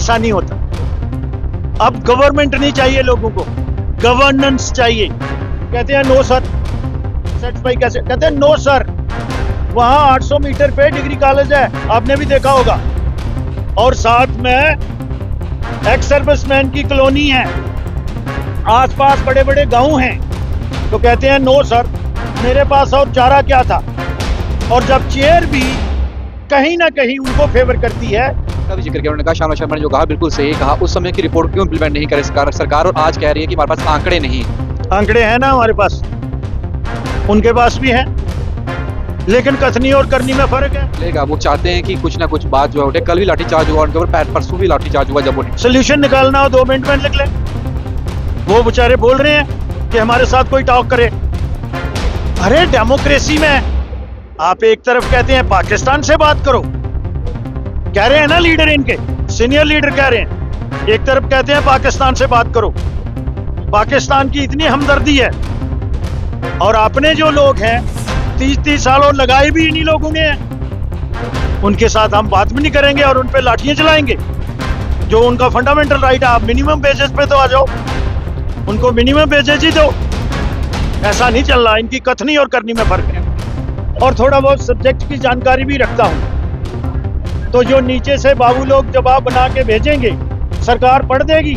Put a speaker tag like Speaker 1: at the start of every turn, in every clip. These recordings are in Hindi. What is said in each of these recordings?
Speaker 1: ऐसा नहीं होता। अब गवर्नमेंट नहीं चाहिए लोगों को, गवर्नेंस चाहिए। कहते हैं नो सर, सेटिस्फाई कैसे? कहते हैं नो सर, वहां 800 मीटर पे डिग्री कॉलेज है, आपने भी देखा होगा, और साथ में एक्स सर्विसमैन की कॉलोनी है, आसपास बड़े बड़े गांव हैं। तो कहते हैं नो सर, मेरे पास और चारा क्या था। और जब चेयर भी कहीं ना कहीं उनको फेवर करती है।
Speaker 2: का भी जिक्र किया उन्होंने कहा, श्यामला शर्मा ने जो कहा बिल्कुल सही कहा, उस समय की रिपोर्ट क्यों इम्प्लीमेंट नहीं करे सरकार, और आज कह रही है कि हमारे पास आंकड़े नहीं।
Speaker 1: आंकड़े हैं ना हमारे पास, उनके पास भी है, लेकिन कथनी और करनी में फर्क है।
Speaker 2: लेगा वो चाहते हैं कि कुछ ना कुछ बात जो है उठे। कल भी लाठीचार्ज हुआ उनके ऊपर, परसों भी लाठीचार्ज हुआ जब उन्हें
Speaker 1: सोल्यूशन निकालना हो 2 मिनट में लिख लें। वो बेचारे बोल रहे हैं कि हमारे साथ कोई टॉक करे। अरे डेमोक्रेसी में आप एक तरफ कहते हैं पाकिस्तान से बात करो, कह रहे हैं ना लीडर, इनके सीनियर लीडर कह रहे हैं, एक तरफ कहते हैं पाकिस्तान से बात करो, पाकिस्तान की इतनी हमदर्दी है, और अपने जो लोग हैं 30-30 साल और लगाए भी इन्हीं लोगों ने हैं, उनके साथ हम बात भी नहीं करेंगे और उन पे लाठियां चलाएंगे। जो उनका फंडामेंटल राइट है, आप मिनिमम बेसिस पे तो आ जाओ, उनको मिनिमम बेसिस ही दो। ऐसा नहीं चल रहा, इनकी कथनी और करनी में फर्क है। और थोड़ा बहुत सब्जेक्ट की जानकारी भी रखता हूं, तो जो नीचे से बाबू लोग जवाब बना के भेजेंगे, सरकार पढ़ देगी,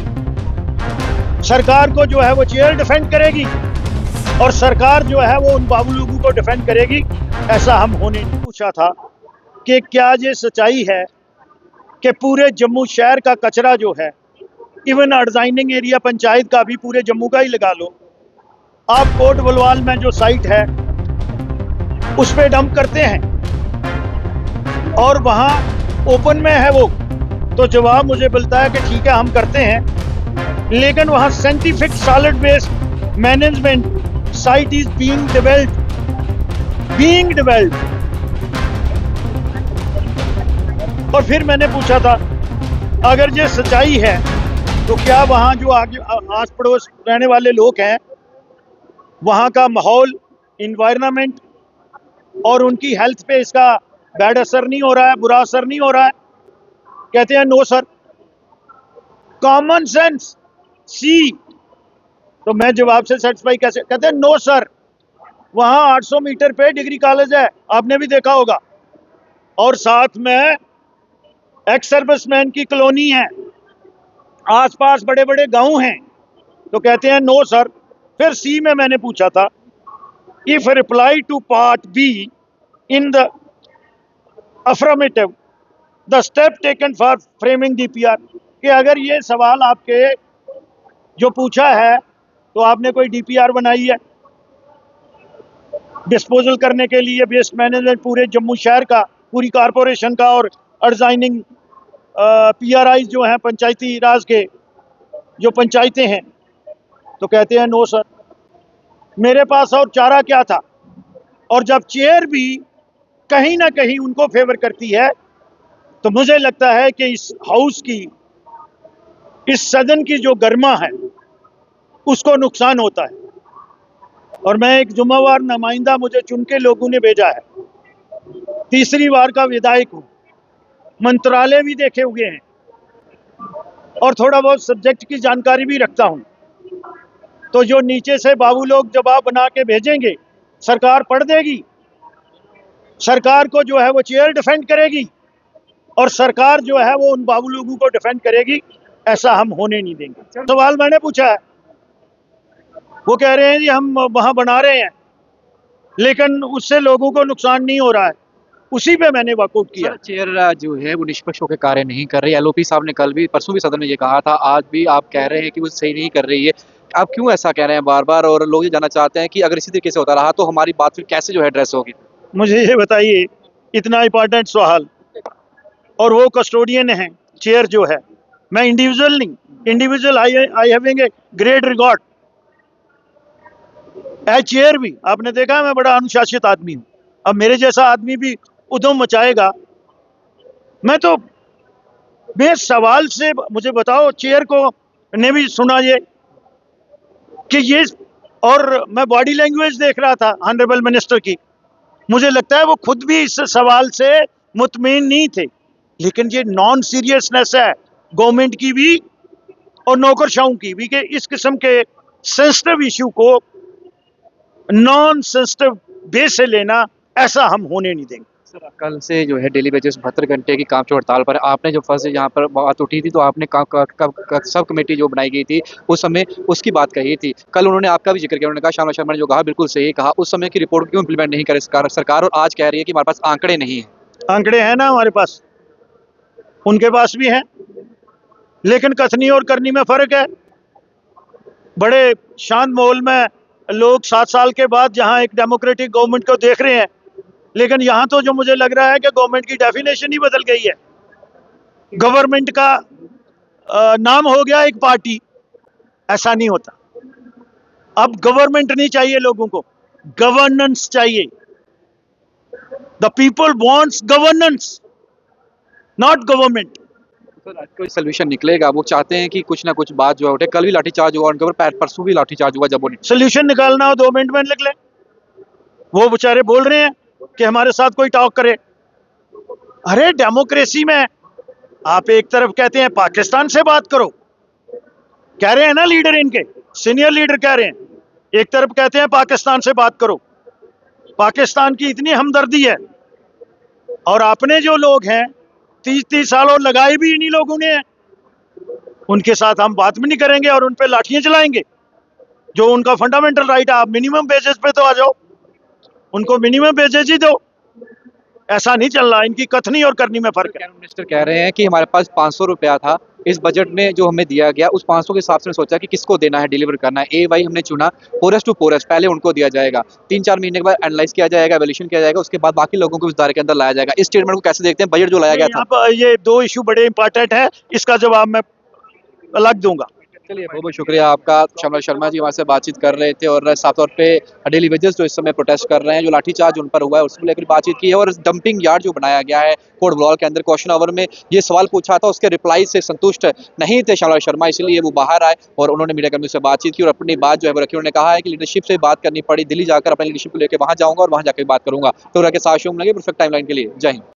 Speaker 1: सरकार को जो है वो चेयर डिफेंड करेगी, और सरकार जो है वो उन बाबू लोगों को डिफेंड करेगी। ऐसा हम होने नहीं। पूछा था कि क्या ये सच्चाई है कि पूरे जम्मू शहर का कचरा जो है, इवन अडजाइनिंग एरिया पंचायत का भी, पूरे जम्मू का ही लगा लो, आप कोट बलवाल में जो साइट है उस पे डंप करते हैं, और वहां ओपन में है वो, तो जवाब मुझे मिलता है कि ठीक है हम करते हैं, लेकिन वहां scientific solid waste management site is being developed. और फिर मैंने पूछा था, अगर ये सच्चाई है तो क्या वहां जो आगे आस पड़ोस रहने वाले लोग हैं, वहां का माहौल, इन्वायरमेंट और उनकी हेल्थ पे इसका बैड असर नहीं हो रहा है, बुरा असर नहीं हो रहा है? कहते हैं नो सर, कॉमन सेंस सी। तो मैं जवाब से सेटिस्फाई कैसे? कहते हैं नो सर, वहां 800 मीटर पे डिग्री कॉलेज है, आपने भी देखा होगा, और साथ में एक्स सर्विसमैन की कॉलोनी है, आसपास बड़े बड़े गांव हैं। तो कहते हैं नो सर। फिर सी में मैंने पूछा था, if reply to part B in the affirmative the step taken for framing DPR, कि अगर ये सवाल आपके जो पूछा है तो आपने कोई डीपीआर बनाई है डिस्पोजल करने के लिए, वेस्ट मैनेजमेंट पूरे जम्मू शहर का, पूरी कारपोरेशन का, और अडजाइनिंग पीआरआई जो हैं पंचायती राज के जो पंचायतें हैं। तो कहते हैं नो सर, मेरे पास और चारा क्या था। और जब चेयर भी कहीं ना कहीं उनको फेवर करती है, तो मुझे लगता है कि इस हाउस की, इस सदन की जो गर्मा है उसको नुकसान होता है। और मैं एक जुम्मेवार नुमाइंदा, मुझे चुन के लोगों ने भेजा है, तीसरी बार का विधायक हूं, मंत्रालय भी देखे हुए हैं, और थोड़ा बहुत सब्जेक्ट की जानकारी भी रखता हूं। तो जो नीचे से बाबू लोग जवाब बना के भेजेंगे, सरकार पढ़ देगी, सरकार को जो है वो चेयर डिफेंड करेगी, और सरकार जो है वो उन बाबू लोगों को डिफेंड करेगी। ऐसा हम होने नहीं देंगे। सवाल मैंने पूछा है, वो कह रहे हैं जी हम वहां बना रहे हैं, लेकिन उससे लोगों को नुकसान नहीं हो रहा है। उसी पे मैंने वर्कआउट किया।
Speaker 2: चेयर जो है वो निष्पक्ष होकर कार्य नहीं कर रही। एलओपी साहब ने कल भी, परसों भी सदन में ये कहा था, आज भी आप कह रहे हैं कि वो सही नहीं कर रही है। आप क्यों ऐसा कह रहे हैं बार बार, और लोग ये जानना चाहते हैं कि अगर इसी तरीके से होता रहा तो हमारी बात फिर कैसे जो है एड्रेस होगी?
Speaker 1: मुझे ये बताइए, इतना इंपॉर्टेंट सवाल, और वो कस्टोडियन है चेयर जो है, मैं इंडिविजुअल नहीं, individual I having a great record, as chair भी आपने देखा मैं बड़ा अनुशासित आदमी हूँ। अब मेरे जैसा आदमी भी उधम मचाएगा, मैं तो बेस सवाल से मुझे बताओ, चेयर को ने भी सुना ये कि ये, और मैं बॉडी लैंग्वेज देख रहा था ऑनरेबल मिनिस्टर की, मुझे लगता है वो खुद भी इस सवाल से मुतमईन नहीं थे, लेकिन ये नॉन सीरियसनेस है, गवर्नमेंट की भी और नौकरशाहों की भी, कि इस किस्म के सेंसिटिव इशू को नॉन सेंसिटिव बेस से लेना, ऐसा हम होने नहीं देंगे।
Speaker 2: सर कल से जो है डेली बेसिस 72 घंटे की काम हड़ताल पर है। आपने जो फर्स्ट यहाँ पर बात उठी थी तो आपने सब कमेटी जो बनाई गई थी उस समय उसकी बात कही थी। कल उन्होंने आपका भी जिक्र किया, उन्होंने कहा श्यामला शर्मा ने जो कहा बिल्कुल सही कहा, उस समय की रिपोर्ट क्यों इम्प्लीमेंट नहीं करे सरकार, और आज कह रही है कि हमारे पास आंकड़े नहीं है।
Speaker 1: आंकड़े हैं ना हमारे पास, उनके पास भी हैं, लेकिन कथनी और करनी में फर्क है। बड़े शांत माहौल में लोग 7 साल के बाद जहां एक डेमोक्रेटिक गवर्नमेंट को देख रहे हैं, लेकिन यहां तो जो मुझे लग रहा है कि गवर्नमेंट की डेफिनेशन ही बदल गई है। गवर्नमेंट का नाम हो गया एक पार्टी, ऐसा नहीं होता। अब गवर्नमेंट नहीं चाहिए लोगों को, गवर्नेंस चाहिए। The people wants governance, not government.
Speaker 2: Sir आज कोई सोल्यूशन निकलेगा? वो चाहते हैं कि कुछ ना कुछ बात जो है उठे। कल भी लाठीचार्ज हुआ उनके ऊपर, परसों भी लाठीचार्ज हुआ जब उन्हें
Speaker 1: सोल्यूशन निकालना हो 2 मिनट में निकले। वो बेचारे बोल रहे हैं कि हमारे साथ कोई टॉक करे। अरे डेमोक्रेसी में आप एक तरफ कहते हैं पाकिस्तान से बात करो, कह रहे हैं ना लीडर, इनके सीनियर लीडर कह रहे हैं, एक तरफ कहते हैं पाकिस्तान से बात करो। पाकिस्तान की इतनी हमदर्दी है, और अपने जो लोग हैं 30-30 साल और लगाए भी इन्हीं लोगों ने हैं, उनके साथ हम बात भी नहीं करेंगे और उन पे लाठियां चलाएंगे। जो उनका फंडामेंटल राइट है, आप मिनिमम बेसिस पे तो आ जाओ, उनको मिनिमम बेसिस ही दो। ऐसा नहीं चल रहा, इनकी कथनी और करनी में फर्क है।
Speaker 2: कैबिनेट मिनिस्टर कह रहे हैं कि हमारे पास 500 रुपया था इस बजट में जो हमें दिया गया, उस 500 के हिसाब से सोचा कि किसको देना है, डिलीवर करना है। ए वाई हमने चुना, पोरेस्ट टू पोरेस्ट पहले उनको दिया जाएगा, 3-4 महीने के बाद एनालाइज किया जाएगा, वैल्यूएशन किया जाएगा, उसके बाद बाकी लोगों को इस दायरे के अंदर लाया जाएगा। इस स्टेटमेंट को कैसे देखते हैं, बजट जो लाया गया था?
Speaker 1: यहाँ पर ये 2 इशू बड़े इंपॉर्टेंट है, इसका जवाब मैं अलग दूंगा।
Speaker 2: चलिए बहुत बहुत शुक्रिया आपका। श्यामला शर्मा जी हमारे से बातचीत कर रहे थे और साफ तौर पे डेली वेजेस जो इस समय प्रोटेस्ट कर रहे हैं, जो लाठीचार्ज उन पर हुआ है उसको लेकर बातचीत की है। और डंपिंग यार्ड जो बनाया गया है कोर्ट ब्लॉक के अंदर, क्वेश्चन आवर में ये सवाल पूछा था, उसके रिप्लाई से संतुष्ट नहीं थे श्यामला शर्मा, इसलिए वो बाहर आए और उन्होंने मीडिया कर्मियों से बातचीत की और अपनी बात जो है वो रखी। उन्होंने कहा है कि लीडरशिप से बात करनी पड़ी, दिल्ली जाकर अपनी लीडरशिप को लेकर वहां जाऊंगा और वहां जाकर बात करूंगा। तो रह के साथ लगे परफेक्ट टाइमलाइन के लिए। जय हिंद।